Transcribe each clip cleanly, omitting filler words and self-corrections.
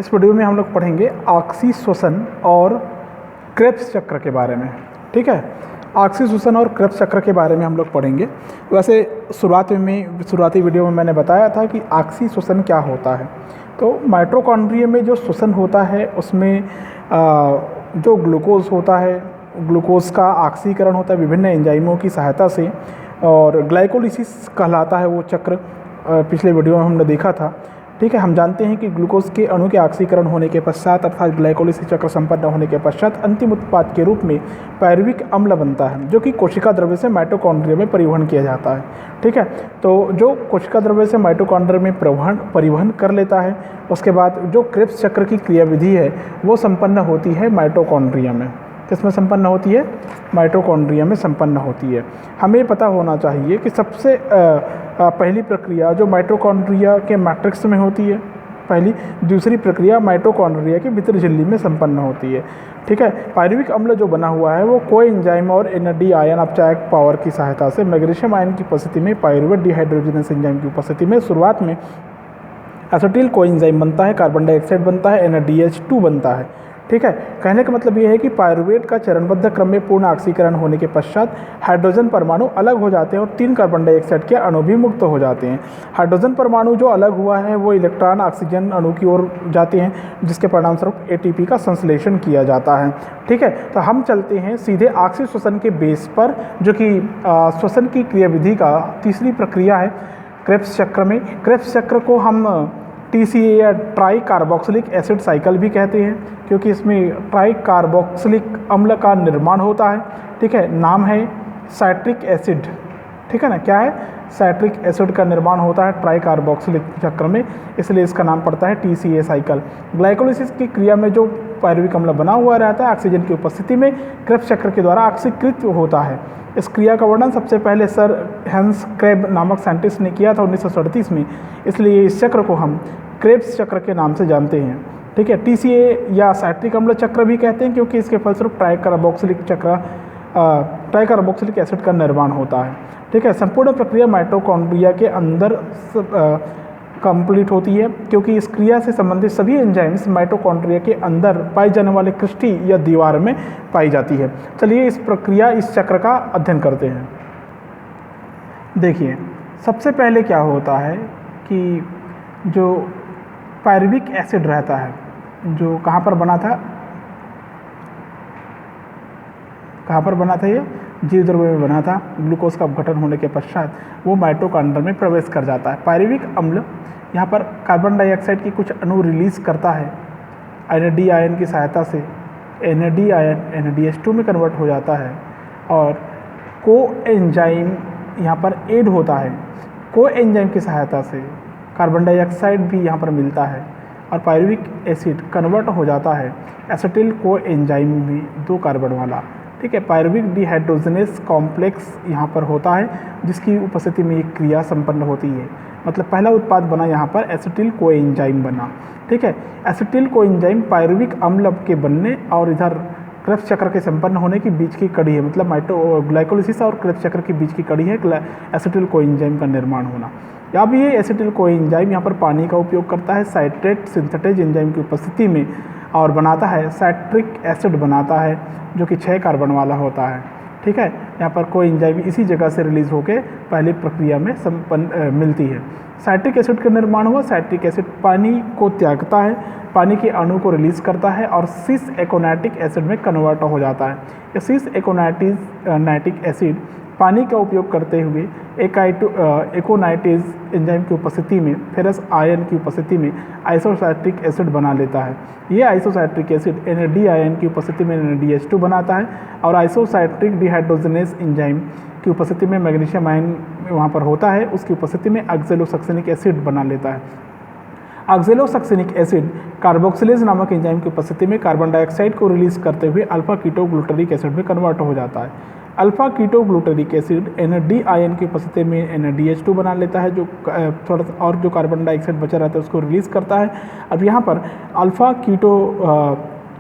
इस वीडियो में हम लोग पढ़ेंगे ऑक्सी श्वसन और क्रेब्स चक्र के बारे में। ठीक है, ऑक्सी श्वसन और क्रेब्स चक्र के बारे में हम लोग पढ़ेंगे। वैसे शुरुआती वीडियो में मैंने बताया था कि ऑक्सी श्वसन क्या होता है। तो माइटोकॉन्ड्रिया में जो श्वसन होता है उसमें जो ग्लूकोज होता है, ग्लूकोज का ऑक्सीकरण होता है विभिन्न एंजाइमों की सहायता से, और ग्लाइकोलिसिस कहलाता है वो चक्र। पिछले वीडियो में हमने देखा था। ठीक है, हम जानते हैं कि ग्लूकोज के अणु के ऑक्सीकरण होने के पश्चात अर्थात ग्लाइकोलिसिस चक्र संपन्न होने के पश्चात अंतिम उत्पाद के रूप में पायरुविक अम्ल बनता है, जो कि कोशिका द्रव्य से माइटोकॉन्ड्रिया में परिवहन किया जाता है। ठीक है, तो जो कोशिका द्रव्य से माइटोकॉन्ड्रिया में परिवहन कर लेता है, उसके बाद जो क्रेब्स चक्र की क्रियाविधि है वो संपन्न होती है माइटोकॉन्ड्रिया में। किसमें संपन्न होती है? माइटोकॉन्ड्रिया में संपन्न होती है। हमें पता होना चाहिए कि सबसे पहली प्रक्रिया जो माइटोकॉन्ड्रिया के मैट्रिक्स में होती है पहली, दूसरी प्रक्रिया माइटोकॉन्ड्रिया की भीतर झिल्ली में संपन्न होती है। ठीक है, पायरुविक अम्ल जो बना हुआ है वो कोएंजाइम और NAD आयन अपचायक पावर की सहायता से मैग्नीशियम आयन की उपस्थिति में पायरुवेट डिहाइड्रोजनेस एंजाइम की उपस्थिति में शुरुआत में एसिटिल कोएंजाइम बनता है, कार्बन डाइऑक्साइड बनता है, NADH2 बनता है। ठीक है, कहने का मतलब ये है कि पायरुवेट का चरणबद्ध क्रम में पूर्ण ऑक्सीकरण होने के पश्चात हाइड्रोजन परमाणु अलग हो जाते हैं और 3 कार्बन डाइऑक्साइड के अणु भी मुक्त हो जाते हैं। हाइड्रोजन परमाणु जो अलग हुआ है वो इलेक्ट्रॉन ऑक्सीजन अणु की ओर जाते हैं, जिसके परिणामस्वरूप ATP का संश्लेषण किया जाता है। ठीक है, तो हम चलते हैं सीधे ऑक्सी श्वसन के बेस पर, जो कि श्वसन की क्रियाविधि का तीसरी प्रक्रिया है क्रेब्स चक्र में। क्रेब्स चक्र को हम TCA या ट्राई कार्बोक्सिलिक एसिड साइकिल भी कहते हैं, क्योंकि इसमें ट्राई कार्बोक्सिलिक अम्ल का निर्माण होता है। ठीक है, नाम है साइट्रिक एसिड। ठीक है ना, क्या है? साइट्रिक एसिड का निर्माण होता है ट्राई कार्बोक्सिलिक चक्र में, इसलिए इसका नाम पड़ता है TCA साइकिल। ग्लाइकोलिसिस की क्रिया में जो पायरुविक अम्ल बना हुआ रहता है ऑक्सीजन की उपस्थिति में क्रेब्स चक्र के द्वारा ऑक्सीकृत होता है। इस क्रिया का वर्णन सबसे पहले सर हैंस क्रेब नामक साइंटिस्ट ने किया था 1937 में, इसलिए इस चक्र को हम क्रेब्स चक्र के नाम से जानते हैं। ठीक है, TCA या साइट्रिक अम्ल चक्र भी कहते हैं, क्योंकि इसके फलस्वरूप ट्राई कार्बोक्सिलिक एसिड का निर्माण होता है। ठीक है, संपूर्ण प्रक्रिया माइटोकॉन्ड्रिया के अंदर कंप्लीट होती है, क्योंकि इस क्रिया से संबंधित सभी एंजाइम्स माइटोकॉन्ड्रिया के अंदर पाई जाने वाले क्रिस्टी या दीवार में पाई जाती है। चलिए इस चक्र का अध्ययन करते हैं। देखिए, सबसे पहले क्या होता है कि जो पायरुविक एसिड रहता है, जो कहाँ पर बना था ये जीव द्रव्य में बना था। ग्लूकोज का अपघटन होने के पश्चात वो माइटोकॉन्ड्रिया में प्रवेश कर जाता है। पायरुविक अम्ल यहाँ पर कार्बन डाइऑक्साइड की कुछ अणु रिलीज करता है, NAD आयन की सहायता से NAD आयन NADH2 में कन्वर्ट हो जाता है, और कोएंजाइम यहाँ पर ऐड होता है। कोएंजाइम की सहायता से कार्बन डाइऑक्साइड भी यहाँ पर मिलता है और पायरुविक एसिड कन्वर्ट हो जाता है एसिटिल कोएंजाइम में 2 कार्बन वाला। ठीक है, पायरुविक डिहाइड्रोजनेस कॉम्प्लेक्स यहाँ पर होता है, जिसकी उपस्थिति में एक क्रिया संपन्न होती है। मतलब पहला उत्पाद बना यहाँ पर एसिटिल कोएंजाइम बना। ठीक है, एसिटिल कोएंजाइम पायरुविक अम्ल के बनने और इधर क्रेब्स चक्र के संपन्न होने की बीच की कड़ी है। मतलब ग्लाइकोलिसिस और क्रेब्स चक्र की बीच की कड़ी है एसिटिल कोएंजाइम का निर्माण होना। अब ये एसिटिल कोएंजाइम यहाँ पर पानी का उपयोग करता है साइट्रेट सिंथेटेज एंजाइम की उपस्थिति में, और बनाता है साइट्रिक एसिड बनाता है, जो कि 6 कार्बन वाला होता है। ठीक है, यहाँ पर कोएंजाइम इसी जगह से रिलीज होकर पहली प्रक्रिया में मिलती है। साइट्रिक एसिड का निर्माण हुआ। साइट्रिक एसिड पानी को त्यागता है, पानी के अणु को रिलीज करता है और सिस एकोनैटिक एसिड में कन्वर्ट हो जाता है। ये सिस एकोनैटिक एसिड पानी का उपयोग करते हुए एकोनाइटेज एंजाइम की उपस्थिति में फेरस आयन की उपस्थिति में आइसोसाइट्रिक एसिड बना लेता है। ये आइसोसाइट्रिक एसिड NAD आयन की उपस्थिति में NADH2 बनाता है, और आइसोसाइट्रिक डिहाइड्रोजनेस एंजाइम की उपस्थिति में मैग्नीशियम आयन वहाँ पर होता है, उसकी उपस्थिति में ऑक्सैलोसक्सेनिक एसिड बना लेता है। ऑक्सैलोसक्सेनिक एसिड कार्बोक्सिलेज नामक एंजाइम की उपस्थिति में कार्बन डाइऑक्साइड को रिलीज करते हुए अल्फा कीटो ग्लूटारिक एसिड में कन्वर्ट हो जाता है। Alpha keto glutaric acid NAD ion की उपस्थिति में NADH2 बना लेता है, जो थोड़ा सा और जो कार्बन डाइऑक्साइड बचा रहता है उसको रिलीज करता है। अब यहाँ पर alpha keto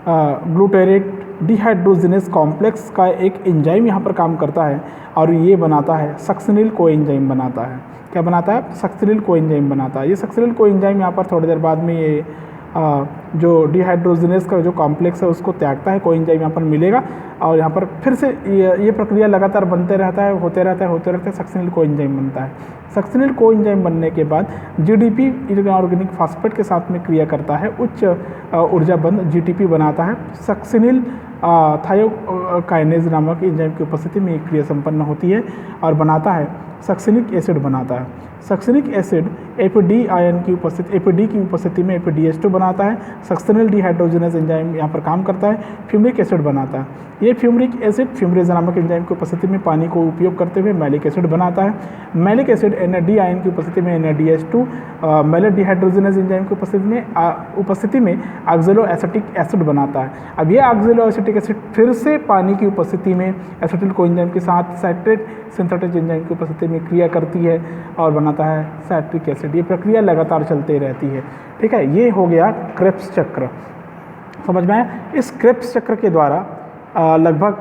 glutarate dehydrogenase complex का एक एंजाइम यहाँ पर काम करता है, और ये बनाता है सक्सिनिल कोएंजाइम बनाता है। क्या बनाता है? सक्सिनिल कोएंजाइम बनाता है। ये सक्सिनिल कोएंजाइम यहाँ पर थोड़ी देर बाद में ये जो डिहाइड्रोजनेस का जो कॉम्प्लेक्स है उसको त्यागता है, कोएंजाइम यहाँ पर मिलेगा और यहाँ पर फिर से ये प्रक्रिया लगातार बनते रहता है, होते रहता है, सक्सिनिल कोएंजाइम बनता है। सक्सिनिल कोएंजाइम बनने के बाद जीडीपी इनऑर्गेनिक फास्फेट के साथ में क्रिया करता है, उच्च ऊर्जा बंद जीटीपी बनाता है। सक्सिनिल थायोकाइनेज नामक एंजाइम की उपस्थिति में एक क्रिया संपन्न होती है और बनाता है सक्सिनिक एसिड बनाता है। सक्सिनिक एसिड एपीडी आयन की उपस्थिति एपीडी की उपस्थिति में एपीडीएच2 बनाता है। सक्सिनिल डिहाइड्रोजनेस एंजाइम यहाँ पर काम करता है, फ्यूमरिक एसिड बनाता है। ये फ्यूमरिक एसिड फ्यूमरेज नामक एंजाइम की उपस्थिति में पानी को उपयोग करते हुए मैलिक एसिड बनाता है। मैलिक एसिड NAD आयन की उपस्थिति में NADH2 मैलेट डिहाइड्रोजनेस एंजाइम की उपस्थिति में ऑक्सैलो एसिटिक एसिड बनाता है। अब ये ऑक्सैलो एसिटिक एसिड फिर से पानी की उपस्थिति में एसिटिल कोएंजाइम के साथ साइट्रेट सिंथेटिक एंजाइम की उपस्थिति में क्रिया करती है और बनाता है साइट्रिक एसिड। ये प्रक्रिया लगातार चलती रहती है। ठीक है, ये हो गया क्रेब्स चक्र, समझ में आया। इस क्रेब्स चक्र के द्वारा लगभग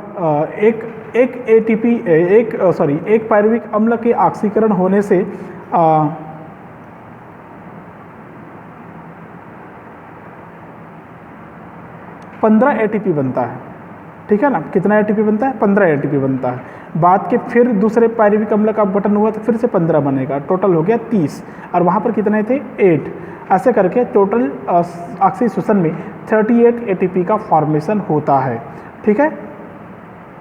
एक पायरुविक अम्ल के ऑक्सीकरण होने से 15 ATP बनता है। ठीक है ना, कितना ATP बनता है? 15 ATP बनता है। बाद के फिर दूसरे पायरुविक अम्ल का गठन हुआ तो फिर से 15 बनेगा, टोटल हो गया 30। और वहाँ पर कितने थे? 8। ऐसे करके टोटल ऑक्सीजन में 38 ATP का फॉर्मेशन होता है। ठीक है।